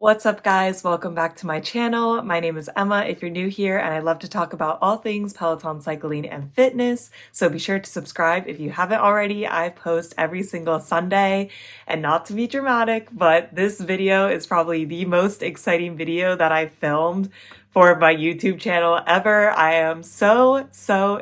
What's up, guys? Welcome back to my channel. My name is Emma if you're new here, and I love to talk about all things Peloton cycling and fitness. So be sure to subscribe if you haven't already. I post every single Sunday, and not to be dramatic, but this video is probably the most exciting video that I've filmed for my YouTube channel ever. I am so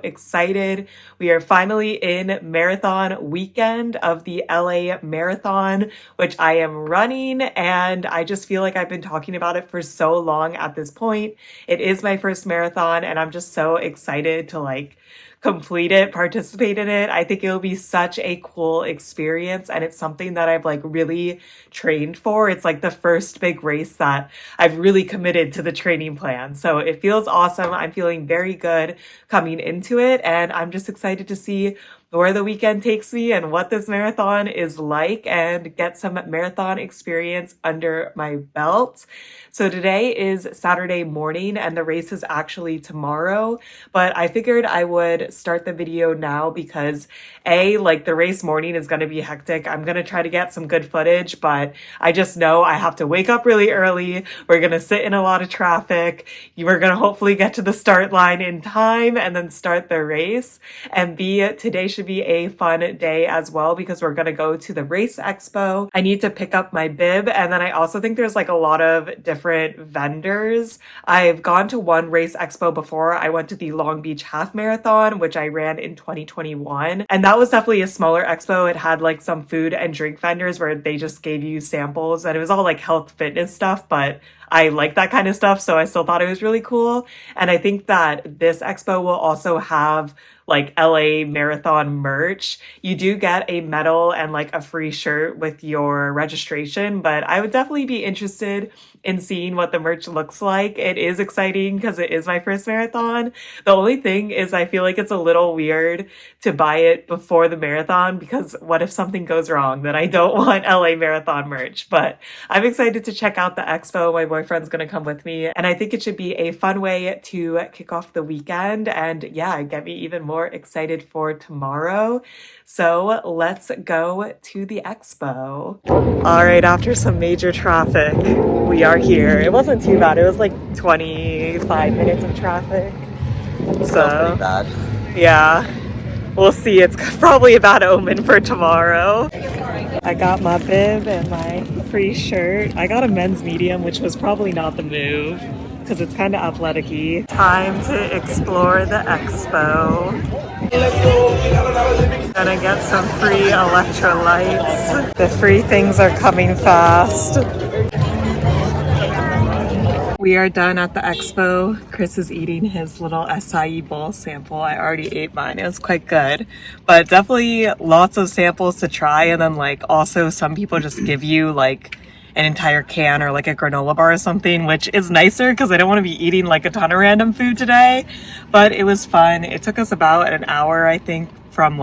excited. We are finally in marathon weekend of the LA Marathon, which I am running, and I just feel like I've been talking about it for so long at this point. It is my first marathon, and I'm just so excited to complete it, participate in it. I think it'll be such a cool experience, and it's something that I've really trained for. It's like the first big race that I've really committed to the training plan. So it feels awesome. I'm feeling very good coming into it, and I'm just excited to see where the weekend takes me and what this marathon is like and get some marathon experience under my belt. So today is Saturday morning and the race is actually tomorrow, but I figured I would start the video now because the race morning is going to be hectic. I'm going to try to get some good footage, but I just know I have to wake up really early. We're going to sit in a lot of traffic. We're going to hopefully get to the start line in time and then start the race. And today should be a fun day as well because we're going to go to the race expo. I need to pick up my bib, and then I also think there's a lot of different vendors. I've gone to one race expo before. I went to the Long Beach Half Marathon, which I ran in 2021, and that was definitely a smaller expo. It had some food and drink vendors where they just gave you samples, and it was all health fitness stuff, but I like that kind of stuff, so I still thought it was really cool. And I think that this expo will also have LA Marathon merch. You do get a medal and a free shirt with your registration, but I would definitely be interested in seeing what the merch looks like. It is exciting because it is my first marathon. The only thing is I feel like it's a little weird to buy it before the marathon because what if something goes wrong? Then I don't want LA Marathon merch, but I'm excited to check out the expo. My boyfriend's gonna come with me, and I think it should be a fun way to kick off the weekend and get me even more excited for tomorrow. So let's go to the expo. All right, after some major traffic, we are here. It wasn't too bad. It was 25 minutes of traffic. So pretty bad. Yeah, we'll see. It's probably a bad omen for tomorrow. I got my bib and my free shirt. I got a men's medium, which was probably not the move because it's kind of athletic-y. Time to explore the expo. Gonna get some free electrolytes. The free things are coming fast. We are done at the expo. Chris is eating his little acai bowl sample. I already ate mine. It was quite good, but definitely lots of samples to try. And then also some people just give you an entire can or a granola bar or something, which is nicer because I don't want to be eating a ton of random food today. But it was fun. It took us about an hour, I think, from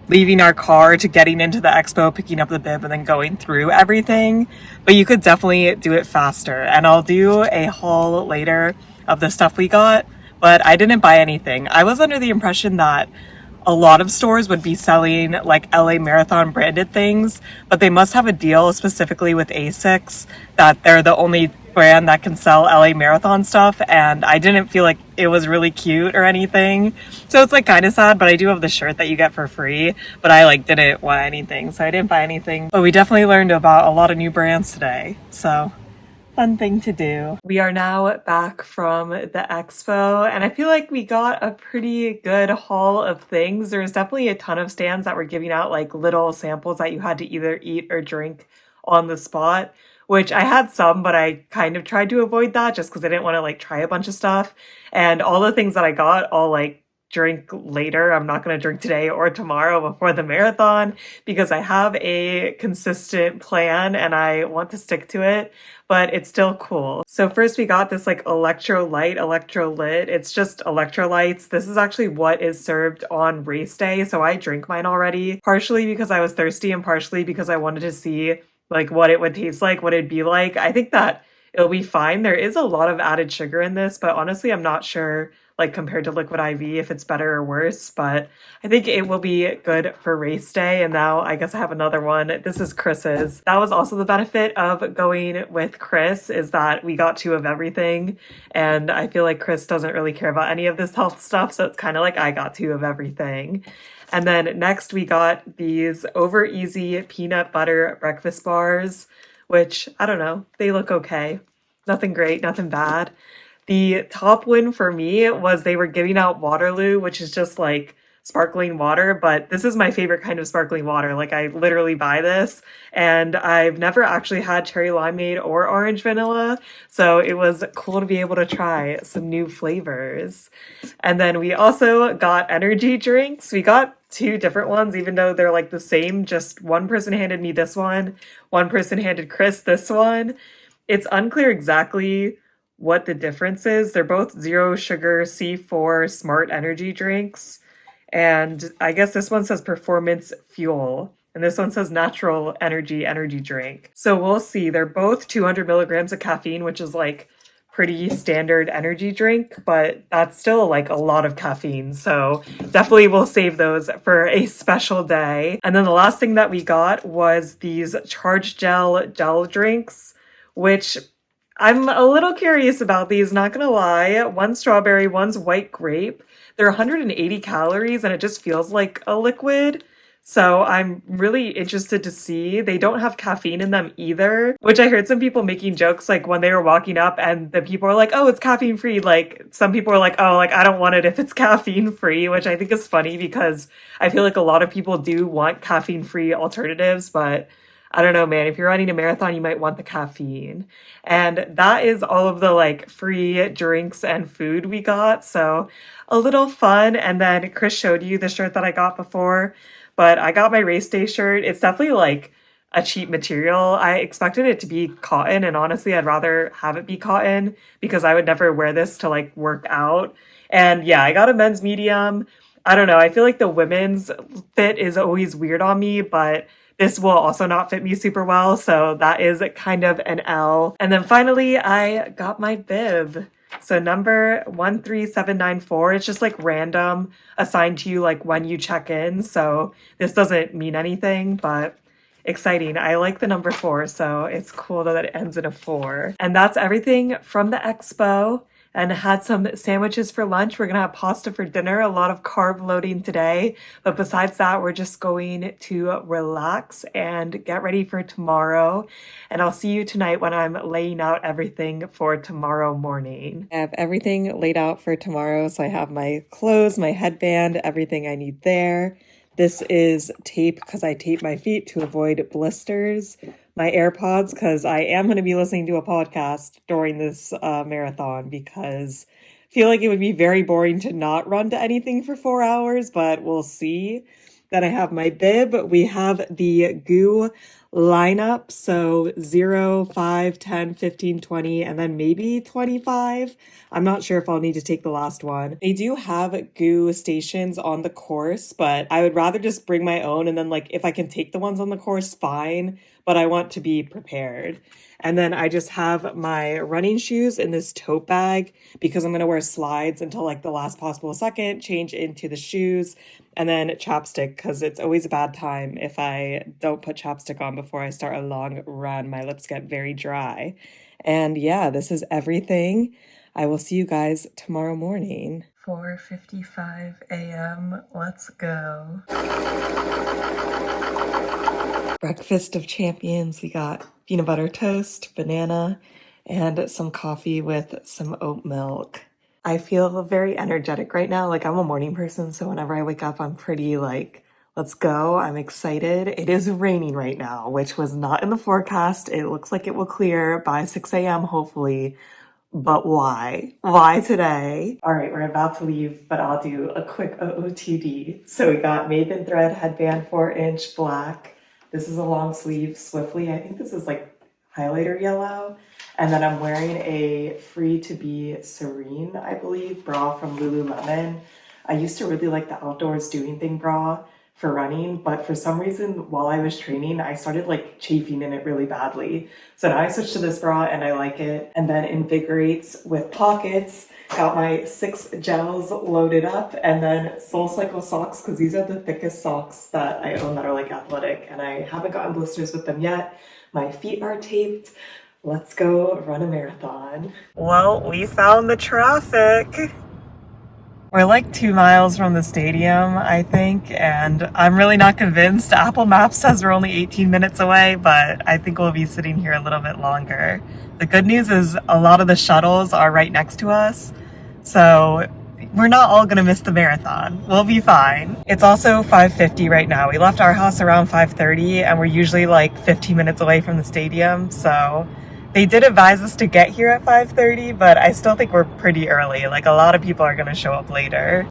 leaving our car to getting into the expo, picking up the bib, and then going through everything. But you could definitely do it faster. And I'll do a haul later of the stuff we got, but I didn't buy anything. I was under the impression that a lot of stores would be selling LA Marathon branded things, but they must have a deal specifically with ASICS that they're the only brand that can sell LA Marathon stuff, and I didn't feel like it was really cute or anything. So it's kind of sad, but I do have the shirt that you get for free, but I didn't want anything, so I didn't buy anything. But we definitely learned about a lot of new brands today, so fun thing to do. We are now back from the expo, and I feel like we got a pretty good haul of things. There's definitely a ton of stands that were giving out little samples that you had to either eat or drink on the spot, which I had some, but I kind of tried to avoid that just because I didn't want to try a bunch of stuff. And all the things that I got, I'll drink later. I'm not going to drink today or tomorrow before the marathon because I have a consistent plan and I want to stick to it, but it's still cool. So first we got this electrolyte. It's just electrolytes. This is actually what is served on race day. So I drink mine already, partially because I was thirsty and partially because I wanted to see what it would taste like, what it'd be like. I think that it'll be fine. There is a lot of added sugar in this, but honestly, I'm not sure, like compared to Liquid IV, if it's better or worse, but I think it will be good for race day. And now I guess I have another one. This is Chris's. That was also the benefit of going with Chris, is that we got 2 of everything. And I feel like Chris doesn't really care about any of this health stuff. So it's kind of like I got 2 of everything. And then next we got these Over Easy peanut butter breakfast bars, which I don't know, they look okay. Nothing great, nothing bad. The top win for me was they were giving out Waterloo, which is just like sparkling water, but this is my favorite kind of sparkling water. Like I literally buy this, and I've never actually had cherry limeade or orange vanilla, so it was cool to be able to try some new flavors. And then we also got energy drinks. We got 2 different ones, even though they're like the same, just one person handed me this one person handed Chris this one. It's unclear exactly what the difference is. They're both 0 sugar C4 smart energy drinks. And I guess this one says performance fuel, and this one says natural energy drink. So we'll see. They're both 200 milligrams of caffeine, which is like pretty standard energy drink, but that's still like a lot of caffeine. So definitely we'll save those for a special day. And then the last thing that we got was these charged gel drinks, which I'm a little curious about these, not gonna lie. One's strawberry, one's white grape. They're 180 calories and it just feels like a liquid. So I'm really interested to see. They don't have caffeine in them either, which I heard some people making jokes like when they were walking up and the people are like, oh, it's caffeine free. Like some people are like, oh, like I don't want it if it's caffeine free, which I think is funny because I feel like a lot of people do want caffeine free alternatives, but I don't know, man, if you're running a marathon, you might want the caffeine. And that is all of the like free drinks and food we got. So a little fun. And then Chris showed you the shirt that I got before, but I got my race day shirt. It's definitely like a cheap material. I expected it to be cotton, and honestly, I'd rather have it be cotton because I would never wear this to like work out. And yeah, I got a men's medium. I don't know. I feel like the women's fit is always weird on me, but this will also not fit me super well, so that is kind of an L. And then finally, I got my bib. So number 13794, it's just like random, assigned to you like when you check in. So this doesn't mean anything, but exciting. I like the number 4, so it's cool that it ends in a 4. And that's everything from the expo. And had some sandwiches for lunch. We're gonna have pasta for dinner, a lot of carb loading today. But besides that, we're just going to relax and get ready for tomorrow. And I'll see you tonight when I'm laying out everything for tomorrow morning. I have everything laid out for tomorrow. So I have my clothes, my headband, everything I need there. This is tape because I tape my feet to avoid blisters. My AirPods because I am going to be listening to a podcast during this marathon because I feel like it would be very boring to not run to anything for 4 hours, but we'll see. Then I have my bib. We have the GU lineup, so 0, 5, 10, 15, 20, and then maybe 25. I'm not sure if I'll need to take the last one. They do have GU stations on the course, but I would rather just bring my own, and then like if I can take the ones on the course, fine, but I want to be prepared. And then I just have my running shoes in this tote bag because I'm going to wear slides until like the last possible second, change into the shoes, and then chapstick because it's always a bad time if I don't put chapstick on before I start a long run. My lips get very dry. And yeah, this is everything. I will see you guys tomorrow morning. 4:55 a.m. Let's go. Breakfast of champions. We got peanut butter toast, banana, and some coffee with some oat milk. I feel very energetic right now. Like I'm a morning person, so whenever I wake up, I'm pretty like, let's go. I'm excited. It is raining right now, which was not in the forecast. It looks like it will clear by 6 a.m. hopefully. But why? Why today? All right, we're about to leave, but I'll do a quick OOTD. So we got Maven Thread headband, 4-inch black. This is a long sleeve Swiftly. I think this is like highlighter yellow. And then I'm wearing a Free to Be Serene, I believe, bra from Lululemon. I used to really like the Outdoors Doing Thing bra for running, but for some reason while I was training, I started like chafing in it really badly. So now I switched to this bra and I like it. And then Invigorates with pockets. Got my 6 gels loaded up, and then SoulCycle socks, because these are the thickest socks that I own that are like athletic, and I haven't gotten blisters with them yet. My feet are taped. Let's go run a marathon. Well, we found the traffic. We're like 2 miles from the stadium, I think, and I'm really not convinced. Apple Maps says we're only 18 minutes away, but I think we'll be sitting here a little bit longer. The good news is a lot of the shuttles are right next to us, so we're not all gonna miss the marathon. We'll be fine. It's also 5:50 right now. We left our house around 5:30, and we're usually like 15 minutes away from the stadium, so they did advise us to get here at 5:30, but I still think we're pretty early. Like, a lot of people are gonna show up later.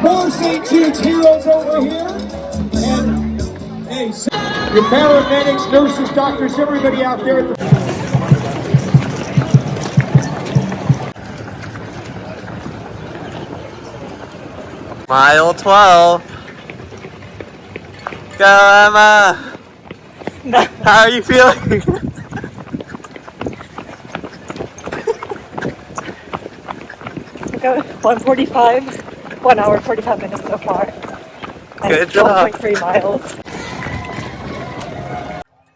More St. Jude's heroes over here. And hey, your paramedics, nurses, doctors, everybody out there at the Mile 12. Go, Emma! How are you feeling? Go 1:45, 1 hour 45 minutes so far. Good job. 12.3 miles.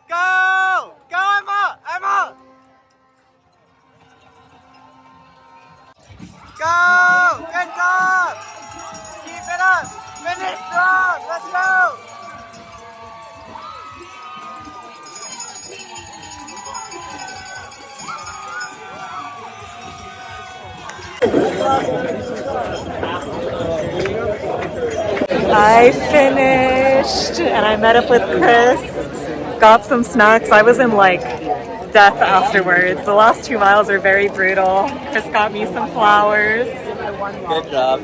Go! Go, Emma! Emma! Go! Good job! Keep it up! Finish strong! Let's go! I finished and I met up with Chris, got some snacks. I was in like death afterwards. The last 2 miles are very brutal. Chris got me some flowers. Good job.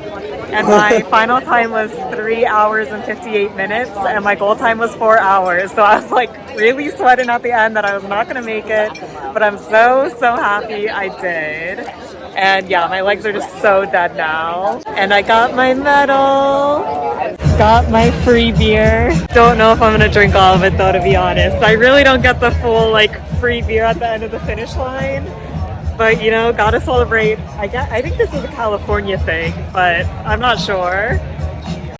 And my final time was 3 hours and 58 minutes, and my goal time was 4 hours. So I was like really sweating at the end that I was not gonna make it, but I'm so happy I did. And yeah, my legs are just so dead now. And I got my medal, got my free beer. Don't know if I'm gonna drink all of it though, to be honest. I really don't get the full like free beer at the end of the finish line. But you know, gotta celebrate. I think this is a California thing, but I'm not sure.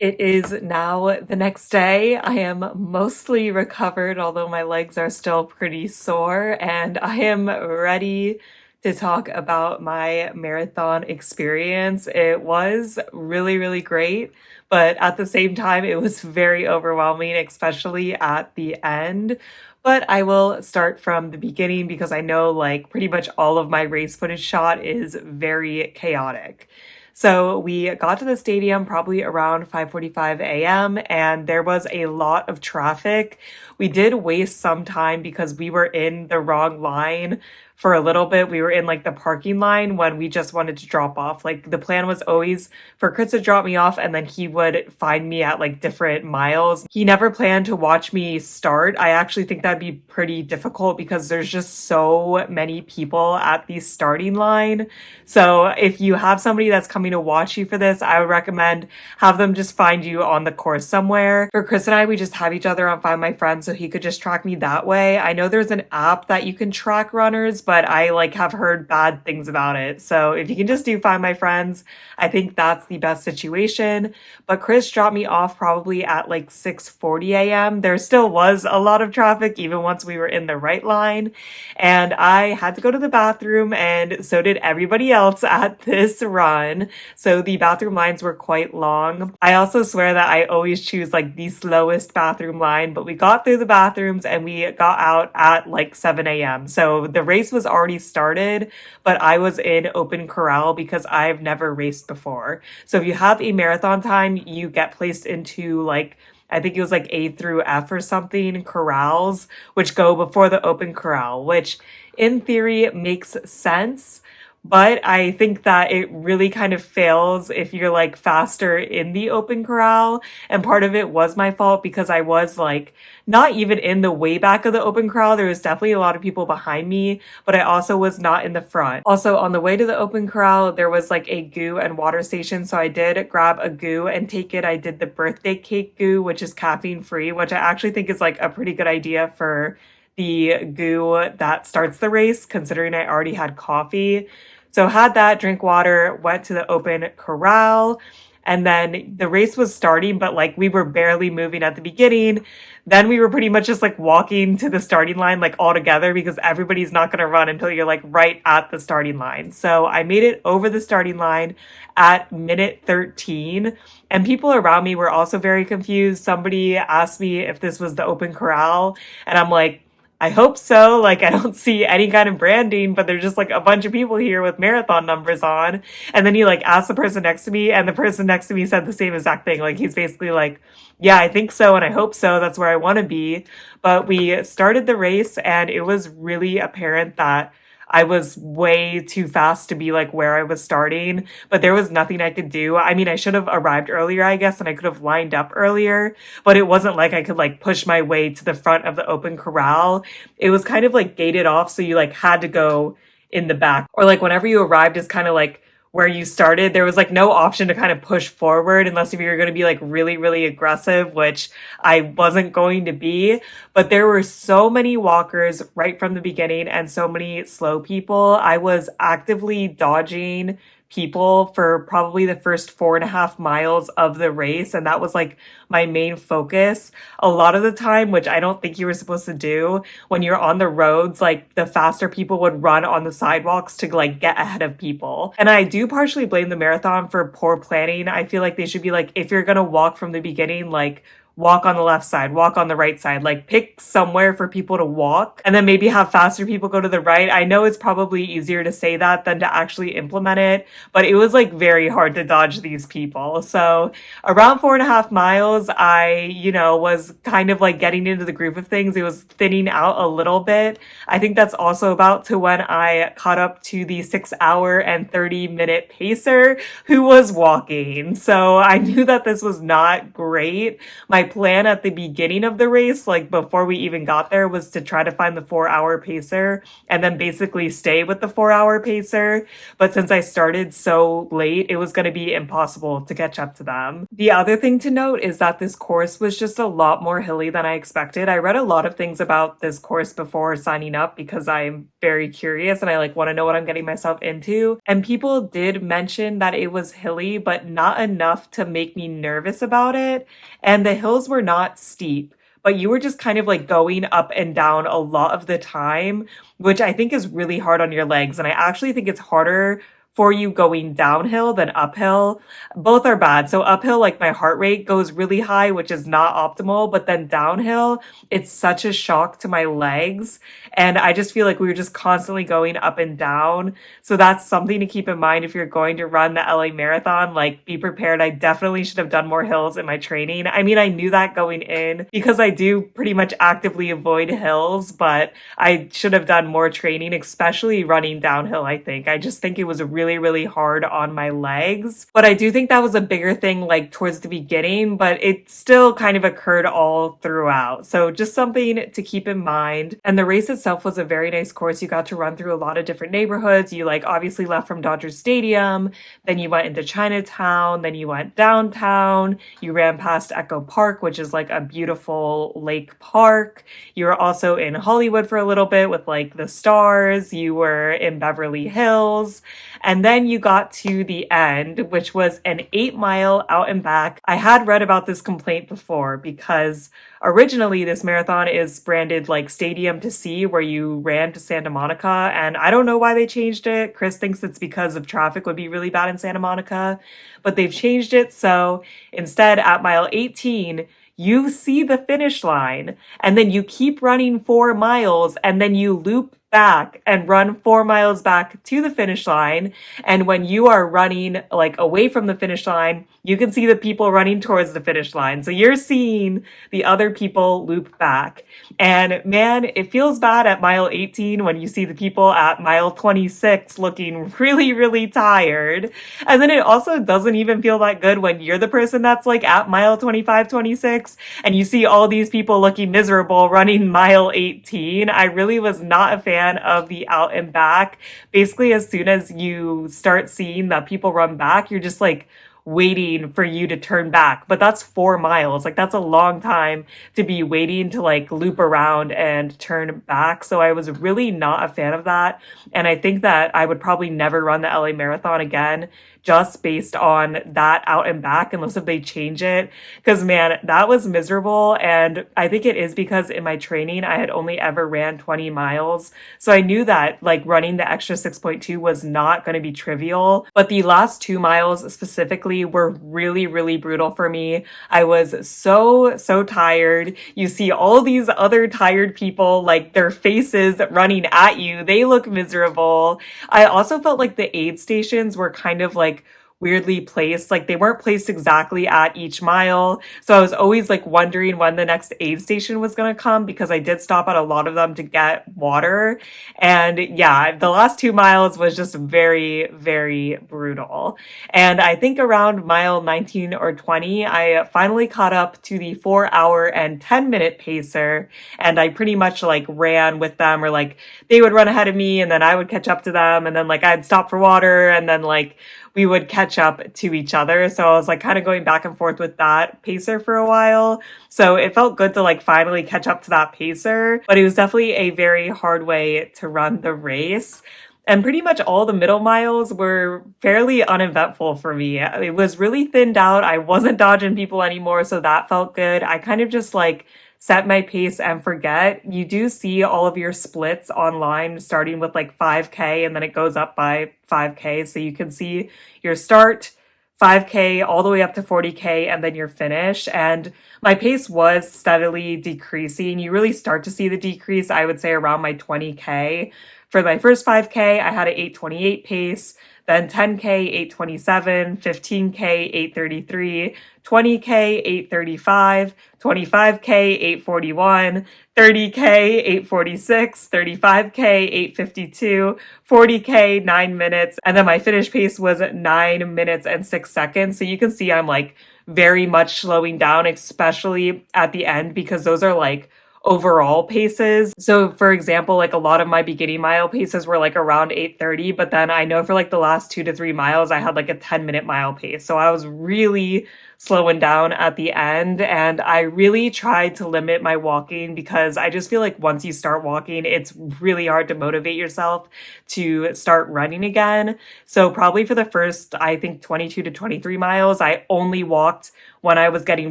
It is now the next day. I am mostly recovered, although my legs are still pretty sore, and I am ready to talk about my marathon experience. It was really great, but at the same time, it was very overwhelming, especially at the end. But I will start from the beginning because I know like pretty much all of my race footage shot is very chaotic. So we got to the stadium probably around 5:45 a.m. and there was a lot of traffic. We did waste some time because we were in the wrong line for a little bit. We were in like the parking line when we just wanted to drop off. Like the plan was always for Chris to drop me off and then he would find me at like different miles. He never planned to watch me start. I actually think that'd be pretty difficult because there's just so many people at the starting line. So if you have somebody that's coming to watch you for this, I would recommend have them just find you on the course somewhere. For Chris and I, we just have each other on Find My Friends so he could just track me that way. I know there's an app that you can track runners, but I like have heard bad things about it. So if you can just do Find My Friends, I think that's the best situation. But Chris dropped me off probably at like 6:40 a.m. There still was a lot of traffic even once we were in the right line. And I had to go to the bathroom, and so did everybody else at this run. So the bathroom lines were quite long. I also swear that I always choose like the slowest bathroom line, but we got through the bathrooms and we got out at like 7 a.m. So the race was already started, but I was in open corral because I've never raced before. So if you have a marathon time, you get placed into like, I think it was like A through F or something, corrals, which go before the open corral, which in theory makes sense. But I think that it really kind of fails if you're like faster in the open corral. And part of it was my fault because I was like not even in the way back of the open corral. There was definitely a lot of people behind me, but I also was not in the front. Also, on the way to the open corral, there was like a goo and water station. So I did grab a goo and take it. I did the birthday cake goo, which is caffeine free, which I actually think is like a pretty good idea for the goo that starts the race, considering I already had coffee. So had that, drink water, went to the open corral, and then the race was starting, but like we were barely moving at the beginning. Then we were pretty much just like walking to the starting line like all together because everybody's not going to run until you're like right at the starting line. So I made it over the starting line at minute 13, and people around me were also very confused. Somebody asked me if this was the open corral, and I'm like, I hope so. Like, I don't see any kind of branding, but there's just like a bunch of people here with marathon numbers on. And then you like ask the person next to me, and the person next to me said the same exact thing. Like, he's basically like, yeah, I think so. And I hope so. That's where I want to be. But we started the race, and it was really apparent that I was way too fast to be like where I was starting, but there was nothing I could do. I mean, I should have arrived earlier, I guess, and I could have lined up earlier, but it wasn't like I could like push my way to the front of the open corral. It was kind of like gated off, so you like had to go in the back. Or like whenever you arrived is kind of like where you started, there was like no option to kind of push forward unless if you were going to be like really, really aggressive, which I wasn't going to be. But there were so many walkers right from the beginning and so many slow people. I was actively dodging people for probably the first 4.5 miles of the race. And that was like my main focus. A lot of the time, which I don't think you were supposed to do, when you're on the roads, like the faster people would run on the sidewalks to like get ahead of people. And I do partially blame the marathon for poor planning. I feel like they should be like, if you're going to walk from the beginning, like walk on the left side, walk on the right side, like pick somewhere for people to walk and then maybe have faster people go to the right. I know it's probably easier to say that than to actually implement it, but it was like very hard to dodge these people. So around 4.5 miles, I, was kind of like getting into the groove of things. It was thinning out a little bit. I think that's also about to when I caught up to the 6-hour and 30-minute pacer who was walking. So I knew that this was not great. My plan at the beginning of the race, like before we even got there, was to try to find the 4-hour pacer and then basically stay with the 4-hour pacer. But since I started so late, it was going to be impossible to catch up to them. The other thing to note is that this course was just a lot more hilly than I expected. I read a lot of things about this course before signing up because I'm very curious and I like want to know what I'm getting myself into. And people did mention that it was hilly, but not enough to make me nervous about it. And the hills were not steep, but you were just kind of like going up and down a lot of the time, which I think is really hard on your legs. And I actually think it's harder for you going downhill than uphill. Both are bad. So uphill, like my heart rate goes really high, which is not optimal, but then downhill, it's such a shock to my legs. And I just feel like we were just constantly going up and down. So that's something to keep in mind if you're going to run the LA Marathon, like be prepared. I definitely should have done more hills in my training. I mean, I knew that going in because I do pretty much actively avoid hills, but I should have done more training, especially running downhill, I think. I just think it was really hard on my legs. But I do think that was a bigger thing like towards the beginning, but it still kind of occurred all throughout. So just something to keep in mind. And the race itself was a very nice course. You got to run through a lot of different neighborhoods. You like obviously left from Dodger Stadium, then you went into Chinatown, then you went downtown, you ran past Echo Park, which is like a beautiful lake park. You were also in Hollywood for a little bit with like the stars. You were in Beverly Hills. And then you got to the end, which was an 8-mile out and back. I had read about this complaint before because originally this marathon is branded like Stadium to Sea, where you ran to Santa Monica. And I don't know why they changed it. Chris thinks it's because of traffic would be really bad in Santa Monica, but they've changed it. So instead at mile 18, you see the finish line and then you keep running 4 miles and then you loop back and run 4 miles back to the finish line. And when you are running like away from the finish line, you can see the people running towards the finish line. So you're seeing the other people loop back. And man, it feels bad at mile 18 when you see the people at mile 26 looking really, really tired. And then it also doesn't even feel that good when you're the person that's like at mile 25, 26, and you see all these people looking miserable running mile 18. I really was not a fan of the out and back. Basically, as soon as you start seeing that people run back, you're just like waiting for you to turn back. But that's 4 miles. Like, that's a long time to be waiting to like loop around and turn back. So I was really not a fan of that. And I think that I would probably never run the LA Marathon again, just based on that out and back, unless if they change it. Because man, that was miserable. And I think it is because in my training, I had only ever ran 20 miles. So I knew that like running the extra 6.2 was not going to be trivial. But the last 2 miles specifically were really, really brutal for me. I was so tired. You see all these other tired people, like their faces running at you. They look miserable. I also felt like the aid stations were kind of like weirdly placed. Like they weren't placed exactly at each mile. So I was always like wondering when the next aid station was going to come, because I did stop at a lot of them to get water. And yeah, the last 2 miles was just very, very brutal. And I think around mile 19 or 20, I finally caught up to the 4 hour and 10 minute pacer. And I pretty much like ran with them, or like they would run ahead of me and then I would catch up to them. And then like I'd stop for water and then like we would catch up to each other. So I was like kind of going back and forth with that pacer for a while. So it felt good to like finally catch up to that pacer, but it was definitely a very hard way to run the race. And pretty much all the middle miles were fairly uneventful for me. It was really thinned out. I wasn't dodging people anymore, so that felt good. I kind of just like set my pace and forget. You do see all of your splits online, starting with like 5K, and then it goes up by 5K. So you can see your start, 5K, all the way up to 40K, and then your finish. And my pace was steadily decreasing. You really start to see the decrease, I would say, around my 20K. For my first 5K, I had an 8:28 pace, then 10K, 8:27, 15K, 8:33, 20K, 8:35, 25K, 8:41, 30K, 8:46, 35K, 8:52, 40K, 9 minutes. And then my finish pace was 9 minutes and 6 seconds. So you can see I'm like very much slowing down, especially at the end, because those are like overall paces. So for example, like a lot of my beginning mile paces were like around 8:30, but then I know for like the last 2 to 3 miles, I had like a 10-minute mile pace. So I was really slowing down at the end, and I really tried to limit my walking, because I just feel like once you start walking, it's really hard to motivate yourself to start running again. So probably for the first, I think 22 to 23 miles, I only walked when I was getting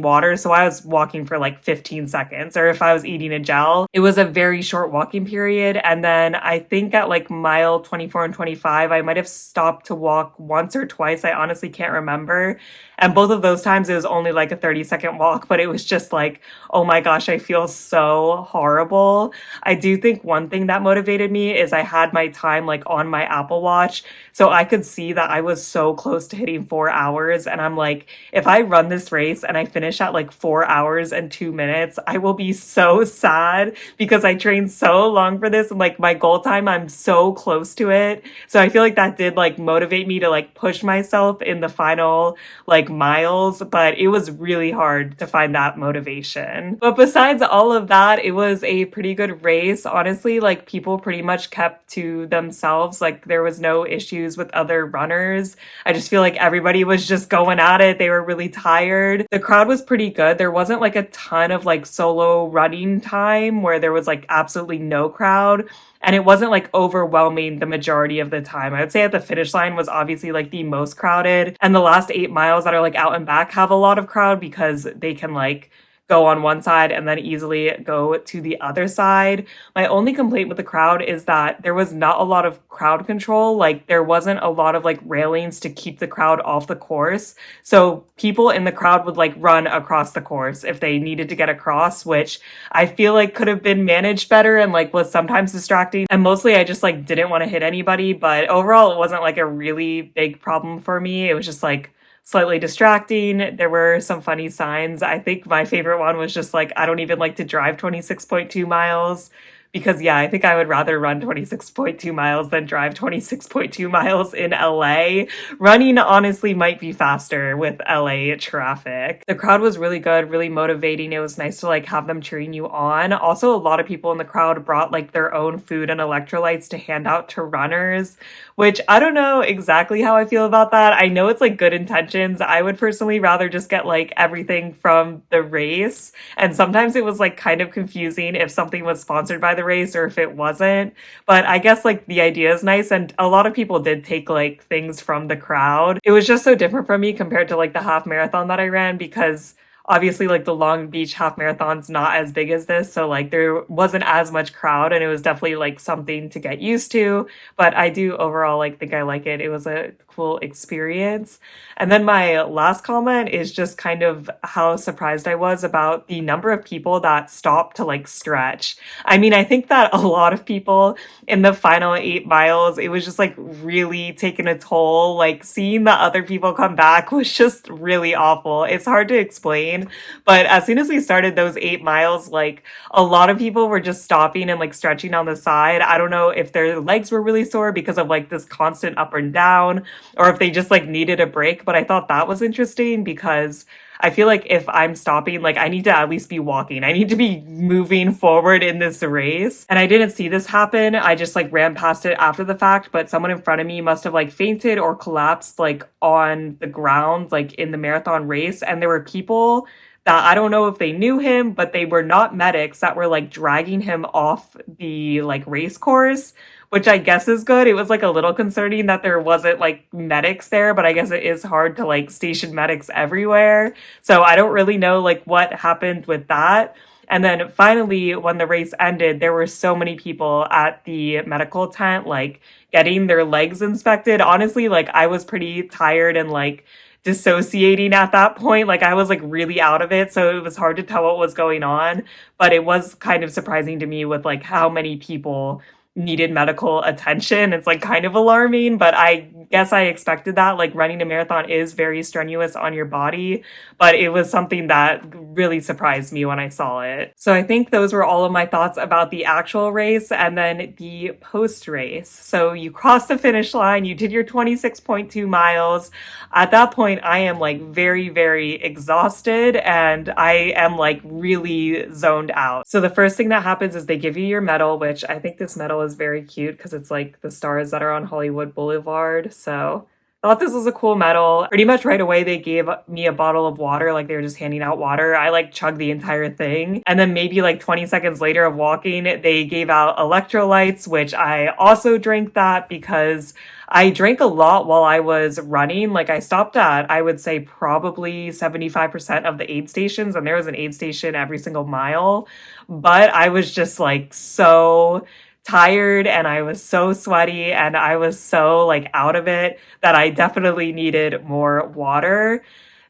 water. So I was walking for like 15 seconds, or if I was eating a gel, it was a very short walking period. And then I think at like mile 24 and 25, I might have stopped to walk once or twice. I honestly can't remember. And both of those times it was only like a 30-second walk, but it was just like, oh my gosh, I feel so horrible. I do think one thing that motivated me is I had my time like on my Apple Watch. So I could see that I was so close to hitting 4 hours. And I'm like, if I run this race and I finish at like 4 hours and 2 minutes, I will be so sad, because I trained so long for this. And like my goal time, I'm so close to it. So I feel like that did like motivate me to like push myself in the final like miles, but it was really hard to find that motivation. But besides all of that, it was a pretty good race. Honestly, like people pretty much kept to themselves. Like there was no issues with other runners. I just feel like everybody was just going at it. They were really tired. The crowd was pretty good. There wasn't like a ton of like solo running time where there was like absolutely no crowd. And it wasn't like overwhelming the majority of the time. I would say at the finish line was obviously like the most crowded. And the last 8 miles that are like out and back have a lot of crowd, because they can like go on one side and then easily go to the other side. My only complaint with the crowd is that there was not a lot of crowd control. Like there wasn't a lot of like railings to keep the crowd off the course. So people in the crowd would like run across the course if they needed to get across, which I feel like could have been managed better and like was sometimes distracting. And mostly I just like didn't want to hit anybody, but overall it wasn't like a really big problem for me. It was just like slightly distracting. There were some funny signs. I think my favorite one was just like, I don't even like to drive 26.2 miles. Because yeah, I think I would rather run 26.2 miles than drive 26.2 miles in LA. Running honestly might be faster with LA traffic. The crowd was really good, really motivating. It was nice to like have them cheering you on. Also, a lot of people in the crowd brought like their own food and electrolytes to hand out to runners, which I don't know exactly how I feel about that. I know it's like good intentions. I would personally rather just get like everything from the race. And sometimes it was like kind of confusing if something was sponsored by the race or if it wasn't, but I guess like the idea is nice, and a lot of people did take like things from the crowd. It was just so different from me compared to like the half marathon that I ran, because obviously like the Long Beach half marathon's not as big as this, so like there wasn't as much crowd, and it was definitely like something to get used to, but I do overall like think I like it. It was a cool experience. And then my last comment is just kind of how surprised I was about the number of people that stopped to like stretch. I mean, I think that a lot of people in the final 8 miles, it was just like really taking a toll. Like seeing the other people come back was just really awful. It's hard to explain, but as soon as we started those 8 miles, like a lot of people were just stopping and like stretching on the side. I don't know if their legs were really sore because of like this constant up and down, or if they just like needed a break. But I thought that was interesting because I feel like if I'm stopping, like I need to at least be walking. I need to be moving forward in this race. And I didn't see this happen. I just like ran past it after the fact, but someone in front of me must have like fainted or collapsed like on the ground, like in the marathon race. And there were people that I don't know if they knew him, but they were not medics that were like dragging him off the like race course, which I guess is good. It was like a little concerning that there wasn't like medics there, but I guess it is hard to like station medics everywhere. So I don't really know like what happened with that. And then finally, when the race ended, there were so many people at the medical tent, like getting their legs inspected. Honestly, like I was pretty tired and like dissociating at that point. Like I was like really out of it. So it was hard to tell what was going on, but it was kind of surprising to me with like how many people needed medical attention. It's like kind of alarming, but I guess I expected that. Like running a marathon is very strenuous on your body, but it was something that really surprised me when I saw it. So I think those were all of my thoughts about the actual race and then the post race. So you crossed the finish line, you did your 26.2 miles. At that point, I am like very, very exhausted and I am like really zoned out. So the first thing that happens is they give you your medal, which I think this medal is very cute because it's like the stars that are on Hollywood Boulevard. So I thought this was a cool medal. Pretty much right away, they gave me a bottle of water, like they were just handing out water. I like chugged the entire thing. And then maybe like 20 seconds later of walking, they gave out electrolytes, which I also drank that because I drank a lot while I was running. Like I stopped at, I would say probably 75% of the aid stations, and there was an aid station every single mile. But I was just like so tired and I was so sweaty and I was so like out of it that I definitely needed more water.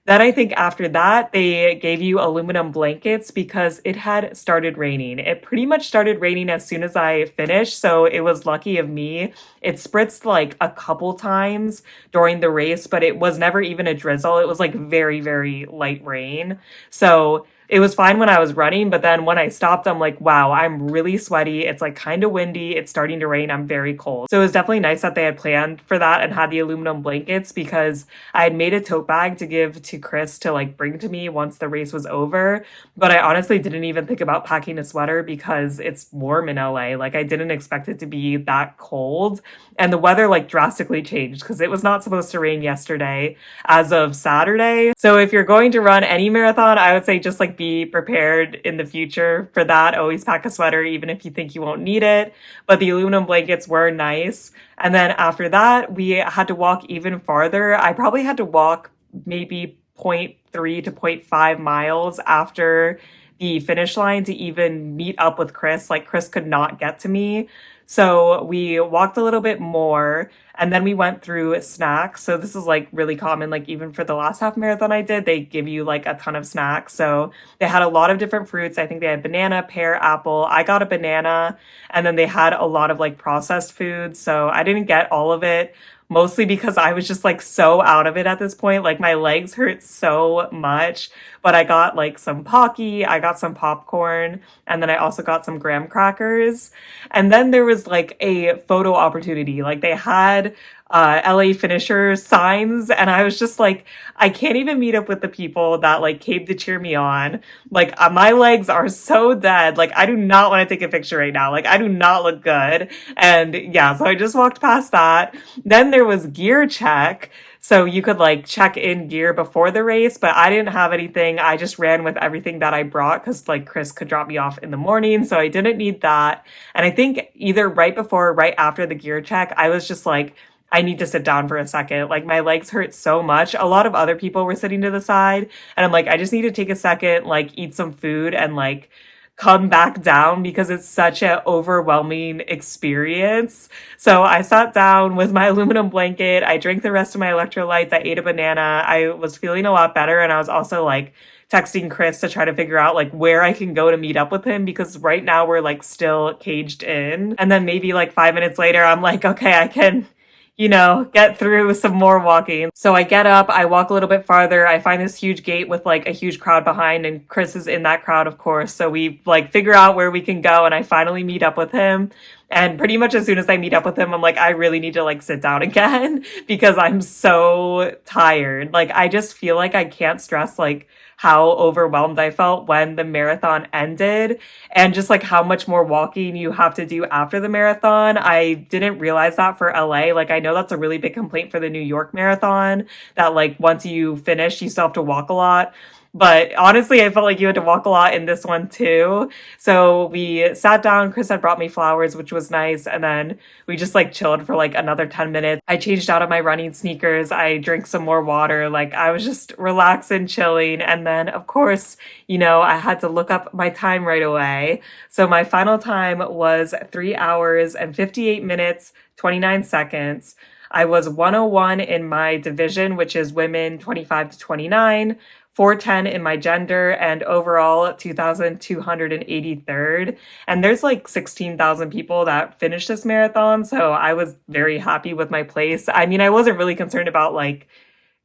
Then I think after that, they gave you aluminum blankets because it had started raining. It pretty much started raining as soon as I finished, so it was lucky of me. It spritzed like a couple times during the race, but it was never even a drizzle. It was like very, very light rain. So it was fine when I was running, but then when I stopped, I'm like, wow, I'm really sweaty. It's like kind of windy. It's starting to rain. I'm very cold. So it was definitely nice that they had planned for that and had the aluminum blankets because I had made a tote bag to give to Chris to like bring to me once the race was over. But I honestly didn't even think about packing a sweater because it's warm in LA. Like I didn't expect it to be that cold. And the weather like drastically changed because it was not supposed to rain yesterday as of Saturday. So if you're going to run any marathon, I would say just like be prepared in the future for that. Always pack a sweater, even if you think you won't need it. But the aluminum blankets were nice. And then after that, we had to walk even farther. I probably had to walk maybe 0.3 to 0.5 miles after the finish line to even meet up with Chris. Like Chris could not get to me. So we walked a little bit more and then we went through snacks. So this is like really common, like even for the last half marathon I did, they give you like a ton of snacks. So they had a lot of different fruits. I think they had banana, pear, apple. I got a banana, and then they had a lot of like processed foods. So I didn't get all of it, mostly because I was just like so out of it at this point. Like my legs hurt so much, but I got like some Pocky, I got some popcorn, and then I also got some graham crackers. And then there was like a photo opportunity. Like they had LA finisher signs, and I was just like, I can't even meet up with the people that like came to cheer me on. Like my legs are so dead. Like I do not want to take a picture right now. Like I do not look good. And yeah, so I just walked past that. Then there was gear check. So you could like check in gear before the race, but I didn't have anything. I just ran with everything that I brought because like Chris could drop me off in the morning. So I didn't need that. And I think either right before or right after the gear check, I was just like, I need to sit down for a second. Like my legs hurt so much. A lot of other people were sitting to the side, and I'm like, I just need to take a second, like eat some food and like come back down because it's such an overwhelming experience. So I sat down with my aluminum blanket. I drank the rest of my electrolytes. I ate a banana. I was feeling a lot better. And I was also like texting Chris to try to figure out like where I can go to meet up with him, because right now we're like still caged in. And then maybe like 5 minutes later, I'm like, okay, I can, get through some more walking. So I get up, I walk a little bit farther. I find this huge gate with like a huge crowd behind, and Chris is in that crowd, of course. So we like figure out where we can go, and I finally meet up with him. And pretty much as soon as I meet up with him, I'm like, I really need to like sit down again because I'm so tired. Like, I just feel like I can't stress like how overwhelmed I felt when the marathon ended, and just like how much more walking you have to do after the marathon. I didn't realize that for LA. Like, I know that's a really big complaint for the New York marathon, that like once you finish, you still have to walk a lot. But honestly, I felt like you had to walk a lot in this one too. So we sat down, Chris had brought me flowers, which was nice. And then we just like chilled for like another 10 minutes. I changed out of my running sneakers. I drank some more water. Like I was just relaxing, chilling. And then of course, I had to look up my time right away. So my final time was 3 hours and 58 minutes, 29 seconds. I was 101 in my division, which is women 25 to 29. 410 in my gender, and overall 2,283rd. And there's like 16,000 people that finished this marathon. So I was very happy with my place. I mean, I wasn't really concerned about like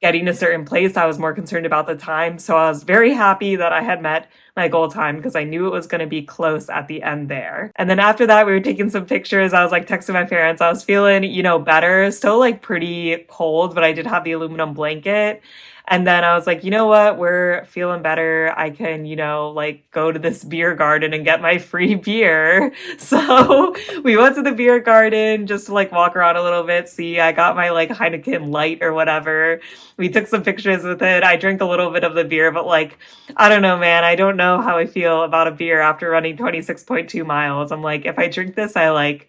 getting a certain place. I was more concerned about the time. So I was very happy that I had met my goal time because I knew it was going to be close at the end there. And then after that, we were taking some pictures. I was like texting my parents. I was feeling, better, still like pretty cold, but I did have the aluminum blanket. And then I was like, you know what? We're feeling better. I can, like go to this beer garden and get my free beer. So we went to the beer garden just to like walk around a little bit. See, I got my like Heineken light or whatever. We took some pictures with it. I drank a little bit of the beer, but like, I don't know, man. I don't know how I feel about a beer after running 26.2 miles. I'm like, if I drink this, I like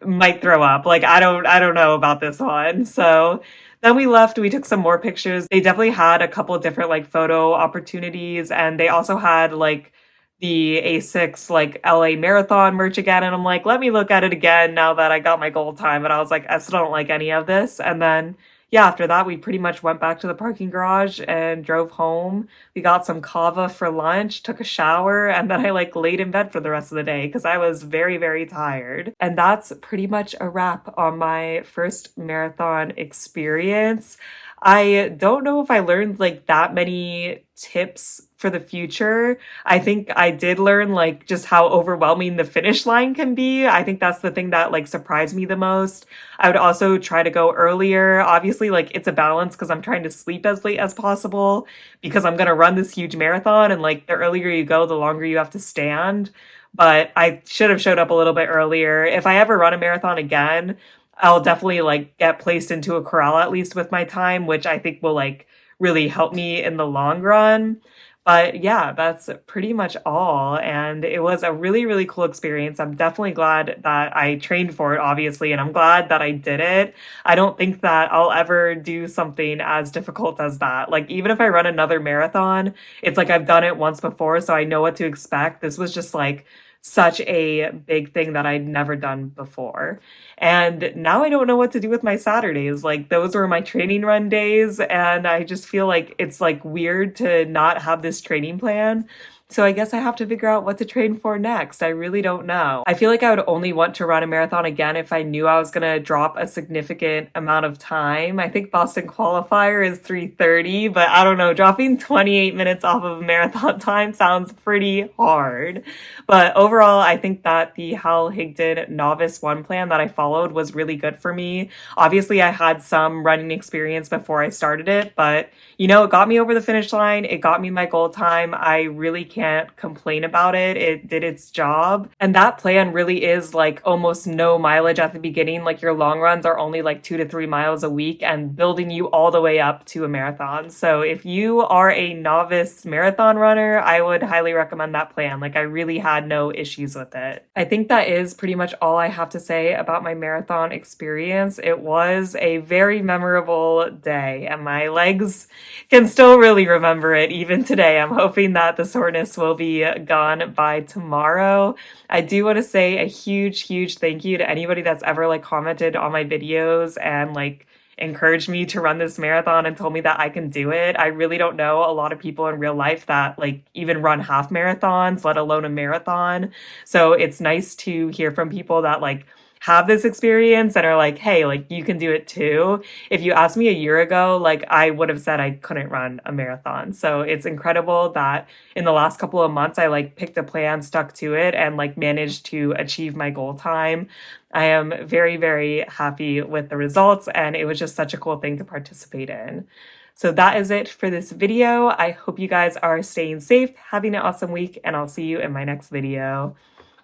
might throw up. Like, I don't know about this one. So then we left, we took some more pictures. They definitely had a couple of different like photo opportunities, and they also had like the A6 like LA marathon merch again. And I'm like, let me look at it again now that I got my goal time. But I was like, I still don't like any of this. And then yeah, after that, we pretty much went back to the parking garage and drove home. We got some kava for lunch, took a shower, and then I like laid in bed for the rest of the day because I was very, very tired. And that's pretty much a wrap on my first marathon experience. I don't know if I learned like that many tips for the future. I think I did learn like just how overwhelming the finish line can be. I think that's the thing that like surprised me the most. I would also try to go earlier. Obviously, like it's a balance because I'm trying to sleep as late as possible because I'm going to run this huge marathon, and like the earlier you go, the longer you have to stand. But I should have showed up a little bit earlier. If I ever run a marathon again, I'll definitely like get placed into a corral at least with my time, which I think will like really help me in the long run. But yeah, that's pretty much all. And it was a really, really cool experience. I'm definitely glad that I trained for it, obviously, and I'm glad that I did it. I don't think that I'll ever do something as difficult as that. Like, even if I run another marathon, it's like I've done it once before, so I know what to expect. This was just like such a big thing that I'd never done before. And now I don't know what to do with my Saturdays. Like, those were my training run days, and I just feel like it's like weird to not have this training plan. So I guess I have to figure out what to train for next. I really don't know. I feel like I would only want to run a marathon again if I knew I was going to drop a significant amount of time. I think Boston qualifier is 3:30, but I don't know, dropping 28 minutes off of marathon time sounds pretty hard. But overall, I think that the Hal Higdon Novice 1 plan that I followed was really good for me. Obviously, I had some running experience before I started it, but it got me over the finish line. It got me my goal time. I really can't complain about it. It did its job. And that plan really is like almost no mileage at the beginning. Like, your long runs are only like 2 to 3 miles a week and building you all the way up to a marathon. So if you are a novice marathon runner, I would highly recommend that plan. Like, I really had no issues with it. I think that is pretty much all I have to say about my marathon experience. It was a very memorable day, and my legs can still really remember it even today. I'm hoping that the soreness will be gone by tomorrow. I do want to say a huge, huge thank you to anybody that's ever like commented on my videos and like encouraged me to run this marathon and told me that I can do it. I really don't know a lot of people in real life that like even run half marathons, let alone a marathon. So it's nice to hear from people that like have this experience and are like, hey, like, you can do it too. If you asked me a year ago, like, I would have said I couldn't run a marathon. So it's incredible that in the last couple of months, I like picked a plan, stuck to it, and like managed to achieve my goal time. I am very, very happy with the results, and it was just such a cool thing to participate in. So that is it for this video. I hope you guys are staying safe, having an awesome week, and I'll see you in my next video.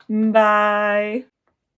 Bye.